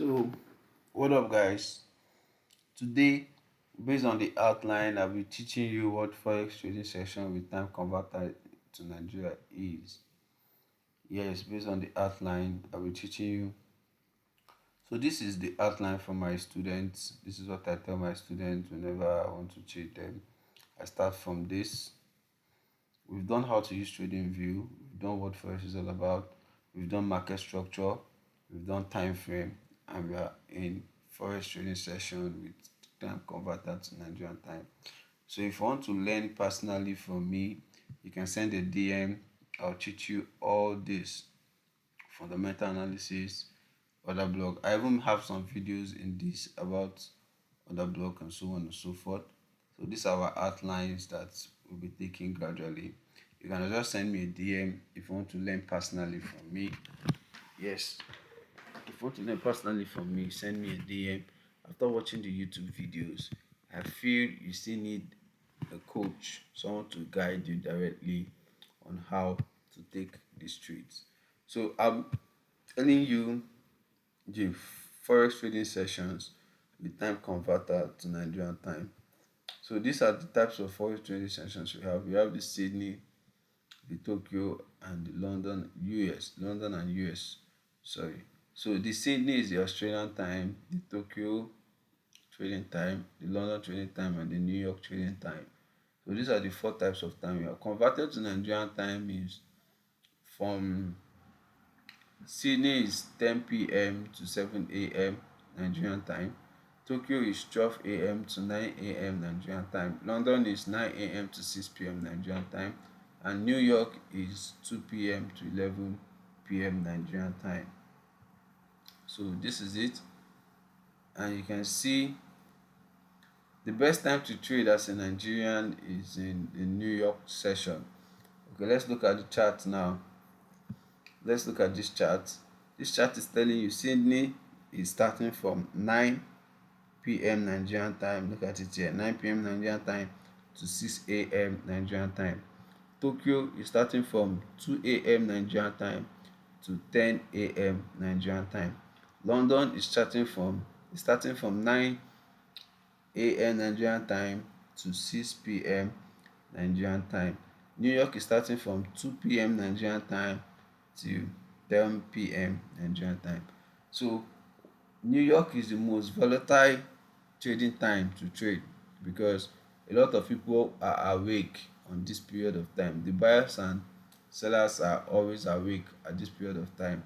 So, what up, guys? Today, based on the outline, I'll be teaching you what Forex Trading Session with Time Converter to Nigeria is. Yes, based on the outline, I'll be teaching you. So, this is the outline for my students. This is what I tell my students whenever I want to treat them. I start from this. We've done how to use Trading View, we've done what Forex is all about, we've done market structure, we've done time frame, and we are in Forex Trading Session with time converter to Nigerian time. So if you want to learn personally from me, you can send a DM. I'll teach you all this fundamental analysis, other blog. I even have some videos in this about other blog and so on and so forth. So these are our outlines that we'll be taking gradually. You can just send me a DM if you want to learn personally from me. Yes, if you want to learn personally from me, send me a DM. After watching the YouTube videos, I feel you still need a coach, someone to guide you directly on how to take these trades. So I'm telling you the forex trading sessions with time converter to Nigerian time. So these are the types of forex trading sessions we have. We have the Sydney, the Tokyo, and the London and US. Sorry. So the Sydney is the Australian time, the Tokyo trading time, the London trading time, and the New York trading time. So these are the four types of time we are converted to Nigerian time. Is from Sydney is 10 p.m. to 7 a.m. Nigerian time. Tokyo is 12 a.m. to 9 a.m. Nigerian time. London is 9 a.m. to 6 p.m. Nigerian time. And New York is 2 p.m. to 11 p.m. Nigerian time. So this is it. And you can see the best time to trade as a Nigerian is in the New York session. Okay, let's look at the chart now. Let's look at this chart. This chart is telling you Sydney is starting from 9 p.m. Nigerian time. Look at it here, 9 p.m. Nigerian time to 6 a.m. Nigerian time. Tokyo is starting from 2 a.m. Nigerian time to 10 a.m. Nigerian time. London is starting from 9 a.m. Nigerian time to 6 p.m. Nigerian time. New York is starting from 2 p.m. Nigerian time to 10 p.m. Nigerian time. So New York is the most volatile trading time to trade because a lot of people are awake on this period of time. The buyers and sellers are always awake at this period of time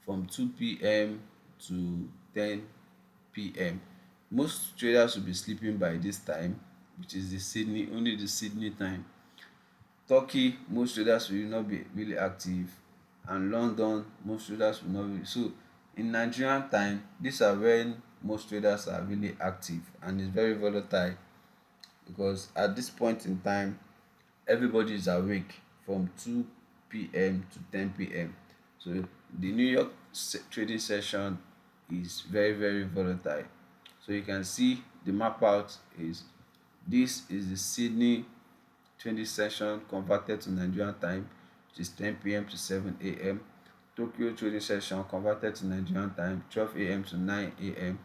from 2 p.m. to 10 p.m. Most traders will be sleeping by this time, which is only the Sydney time. Turkey, most traders will not be really active, and London, most traders will not be. So in Nigerian time, these are when most traders are really active, and it's very volatile because at this point in time, everybody is awake from 2 p.m. to 10 p.m. So the New York trading session is very, very volatile. So you can see the map out is this is the Sydney trading session converted to Nigerian time, which is 10 p.m. to 7 a.m. Tokyo trading session converted to Nigerian time, 12 a.m. to 9 a.m.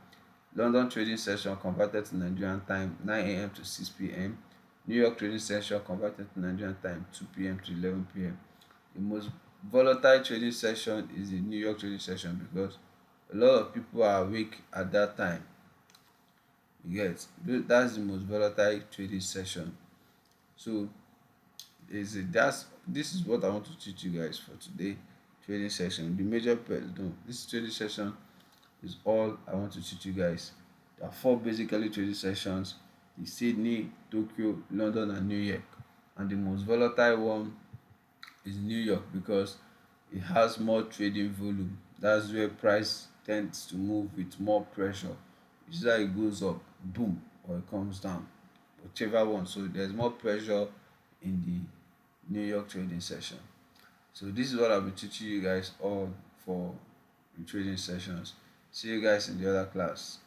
London trading session converted to Nigerian time, 9 a.m. to 6 p.m. New York trading session converted to Nigerian time, 2 p.m. to 11 p.m. The most volatile trading session is the New York trading session because a lot of people are awake at that time. You get, that's the most volatile trading session. So this is what I want to teach you guys for today trading session. The major this trading session is all I want to teach you guys. There are four basically trading sessions: the Sydney, Tokyo, London, and New York. And the most volatile one is New York because it has more trading volume. That's where price tends to move with more pressure. It's either it goes up, boom, or it comes down, whichever one. So there's more pressure in the New York trading session. So this is what I'll be teaching you guys all for the trading sessions. See you guys in the other class.